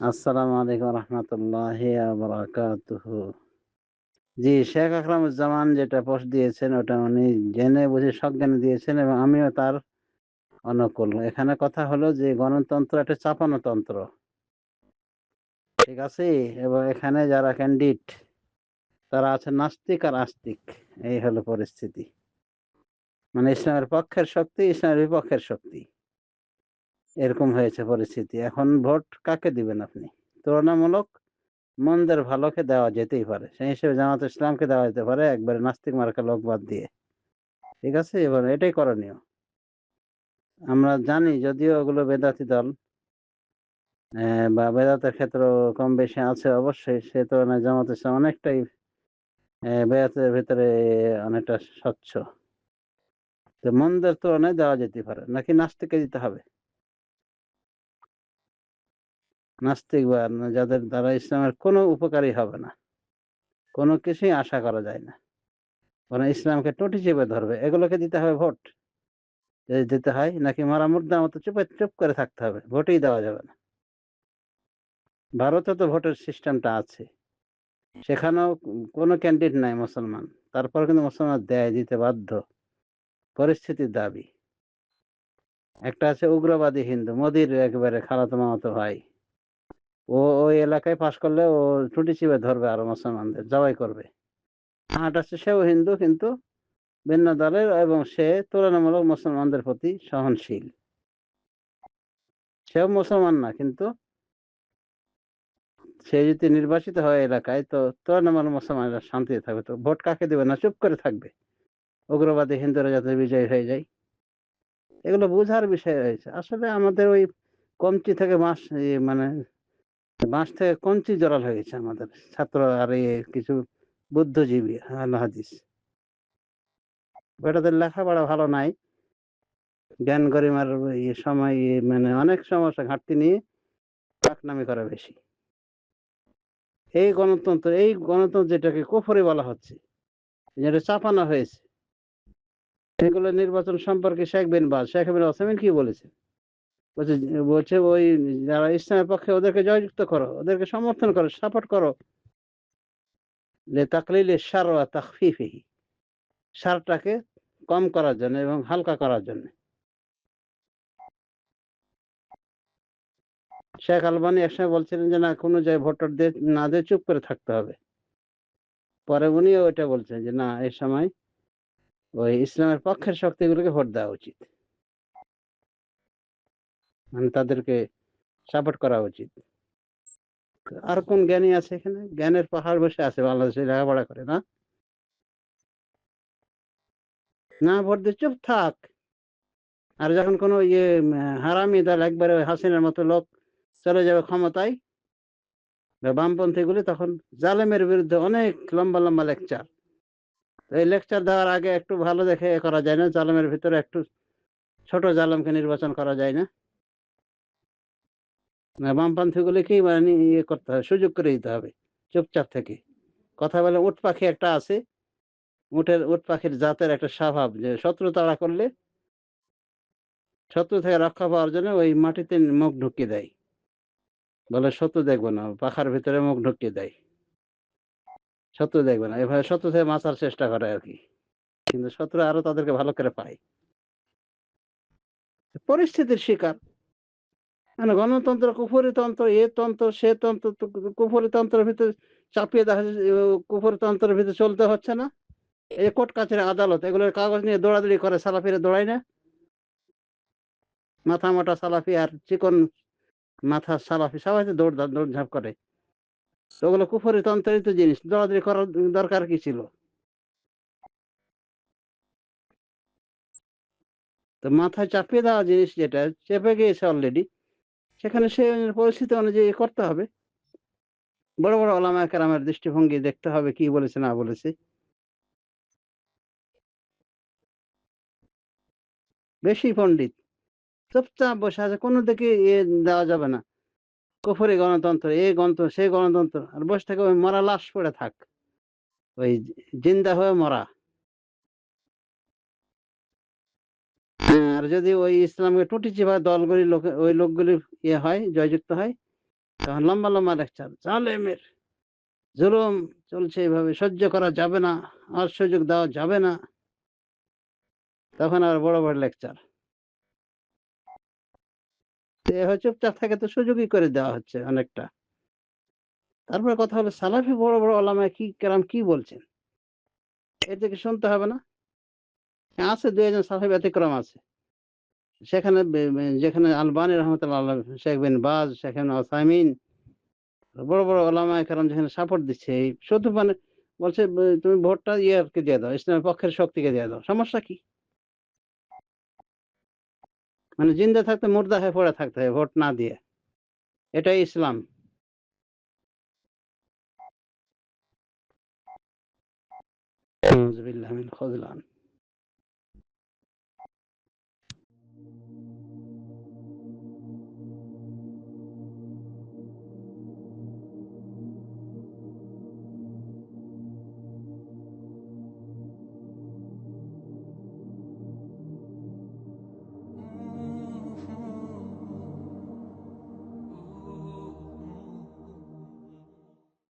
আসসালামু আলাইকুম রহমতুল্লাহি ওয়া বারাকাতুহু। জি, শেখ আকরামুজ্জামান যেটা পোস্ট দিয়েছেন ওটা উনি জেনে বুঝে সজ্ঞানে দিয়েছেন এবং আমিও তার অনুকূল। এখানে কথা হলো যে গণতন্ত্র একটা চাপানো তন্ত্র। ঠিক আছে? এবং এখানে যারা ক্যান্ডিডেট তারা আছে নাস্তিক আর আস্তিক। এই হলো পরিস্থিতি। মানে ইসলামের পক্ষের শক্তি, ইসলামের বিপক্ষের শক্তি। এরকম হয়েছে পরিস্থিতি। এখন ভোট কাকে দিবেন আপনি? তুলনামূলক মন্দের ভালোকে দেওয়া যেতেই পারে। সেই হিসেবে জামায়াতে ইসলামকে দেওয়া যেতে পারে একবারে নাস্তিক মার্কা লোক বাদ দিয়ে। ঠিক আছে? এবার এটাই করণীয়। আমরা জানি যদিও ওগুলো বেদাতি দল বা বেদাতের ক্ষেত্রেও কম বেশি আছে অবশ্যই। সে তুলনায় জামায়াতে ইসলাম অনেকটাই বেদাতের ভেতরে অনেকটা স্বচ্ছ। তো মন্দের তুলনায় দেওয়া যেতে পারে। নাকি নাস্তিককে দিতে হবে? নাস্তিক বা যাদের দ্বারা ইসলামের কোনো উপকারই হবে না। কোনো কিছুই আশা করা যায় না। বরং ইসলামকে টুঁটি চেপে ধরবে। এগুলোকে দিতে হবে ভোট? যদি দিতে হয় নাকি মরা মুর্দার মতো চুপ করে থাকতে হবে? ভোটই দেওয়া যাবে না। ভারতে তো ভোটের সিস্টেমটা আছে। সেখানেও কোনো ক্যান্ডিডেট নাই মুসলমান। তারপরেও কিন্তু মুসলমান দিতে বাধ্য। পরিস্থিতির দাবি। একটা আছে উগ্রবাদী হিন্দু, মোদির একেবারে খালাতো মামাতো ভাই। ওই এলাকায় পাস করলে ও টুঁটি চিপে ধরবে আরো মুসলমানদের, জবাই করবে। আর আছে সেও হিন্দু কিন্তু ভিন্ন দলের এবং সে তুলনামূলক মুসলমানদের প্রতি সহনশীল। সেও মুসলমান না কিন্তু সে যদি নির্বাচিত হয় এলাকায় তো তুলনামূলক মুসলমানরা শান্তিতে থাকবে। তো ভোট কাকে দেবে না চুপ করে থাকবে? উগ্রবাদী হিন্দুরা যাতে বিজয়ী হয়ে যায়। এগুলো বোঝার বিষয় রয়েছে। আসলে আমাদের ওই কঞ্চি থেকে মানে বাঁশ থেকে কঞ্চি জড়াল হয়ে গেছে আমাদের ছাত্র আর কিছু বুদ্ধিজীবী আহলে হাদিস। বেটাদের লেখাপড়া ভালো নাই। জ্ঞান গরিমার সময় মানে অনেক সমস্যা ঘাটতি নিয়ে পাকনামি করে বেশি। এই গণতন্ত্র যেটাকে কুফরি বলা হচ্ছে, যেটা চাপানো হয়েছে। এগুলো নির্বাচন সম্পর্কে শেখ বিন ওসমান কি বলেছে? বলছে বলছে ওই যারা ইসলামের পক্ষে ওদেরকে জয়যুক্ত করো, ওদেরকে সমর্থন করো, সাপোর্ট করো। তাকলিল শার ওয়া তাখফিফিহি, শারটাকে কম করার জন্য এবং হালকা করার জন্য। শেখ আলবানী একসময় বলছিলেন যে না কোনো জায়গায় ভোটার না দিয়ে চুপ করে থাকতে হবে। পরে উনিও ওইটা বলছেন যে না এই সময় ওই ইসলামের পক্ষের শক্তিগুলোকে ভোট দেওয়া উচিত, মানে তাদেরকে সাপোর্ট করা উচিত। আর কোন জ্ঞানী আছে এখানে? জ্ঞানের পাহাড় বসে আছে বাংলাদেশে লেখাপড়া করে না? না ভোট দিয়ে চুপ থাক। আর যখন কোনো হারামি দল একবারে ওই হাসিনার মতো লোক চলে যাবে ক্ষমতায় বা বামপন্থী গুলি, তখন জালেমের বিরুদ্ধে অনেক লম্বা লম্বা লেকচার। এই লেকচার দেওয়ার আগে একটু ভালো দেখে করা যায় না? জালেমের ভিতরে একটু ছোট জালেমকে নির্বাচন করা যায় না? বামপন্থী গুলিকেই মানে করতে হবে, সুযোগ করে দিতে হবে চুপচাপ থেকে কথা বলে। উট পাখি একটা আছে, উট পাখির জাতের একটা স্বভাব যে শত্রু তাড়া করলে শত্রু থেকে রক্ষা পাওয়ার জন্য ওই মাটিতে মুখ ঢুকিয়ে দেয়। বলে শত্রু দেখবো না, পাখার ভিতরে মুখ ঢুকিয়ে দেয়। শত্রু দেখবে না, এভাবে শত্রু থেকে বাঁচার চেষ্টা করে আর কি। কিন্তু শত্রু আরো তাদেরকে ভালো করে পায়। পরিস্থিতির শিকার। মানে গণতন্ত্র কুফরি তন্ত্র, এ তন্ত্র সে তন্ত্র, কুফরি তন্ত্রের ভিতরে চাপিয়ে দেখা যাচ্ছে কুফরি তন্ত্রের ভিতরে চলতে হচ্ছে না। এই কোর্ট কাছারি আদালত এগুলোর কাগজ নিয়ে দৌড়াদৌড়ি করে, সালাফিরা দৌড়ায় না? মাথা মোটা সালাফি আর চিকন মাথা সালাফি সবাই তো দৌড়ঝাঁপ করে। তো ওগুলো কুফরি তন্ত্রের তো জিনিস, দৌড়াদৌড়ি করার দরকার কি ছিল? তো মাথায় চাপিয়ে দেওয়া জিনিস যেটা চেপে গিয়েছে অলরেডি, সেখানে সে পরিস্থিতি অনুযায়ী করতে হবে। বড় বড় ওলামায়ে কেরামের দৃষ্টিভঙ্গি দেখতে হবে কি বলেছে না বলেছে। বেশি পণ্ডিত চুপচাপ বসে আছে, কোনো দিকে দেওয়া যাবে না। কুফরি গণতন্ত্র, এই গণতন্ত্র সেই গণতন্ত্র, আর বসে থেকে ওই মরা লাশ পড়ে থাক, ওই জিন্দা হয়ে মরা। আর যদি ওই ইসলামকে টুটি চিপা দলগুলি ওই লোকগুলি হয় জয়যুক্ত হয়, তখন লম্বা, লম্বা লেকচার। জালেমের জুলুম চলছে এভাবে সহ্য করা যাবে না, আর সুযোগ দেওয়া যাবে না। তখন আর বড়, বড় লেকচার। তো এভাবে চুপচাপ থাকে তো সুযোগই করে দেওয়া হচ্ছে অনেকটা। তারপরে কথা হলো সালাফি বড়, বড় ওলামায়ে কেরাম কি বলছেন? এটা কি শুনতে হবে না? হ্যাঁ, আছে ২ ১ জন সালাফি ব্যতিক্রম আছে। সেখানে বে বে যেখানে আলবানী রহমাতুল্লাহ আলাইহ, শেখ বিন বাজ, শেখ ইবনে উসাইমিন, বড়, বড় ওলামায়ে কেরাম যেখানে সাপোর্ট দিচ্ছে, এই শুধু মানে বলছে তুমি ভোটটা ইয়েকে দিয়ে দাও, ইসলামের পক্ষের শক্তিকে দিয়ে দাও। সমস্যা কি? মানে জিন্দা থাকতে মুর্দা হয়ে পড়ে থাকতে হবে ভোট না দিয়ে। এটাই ইসলাম। নাউযুবিল্লাহি মিনাল খুযলান।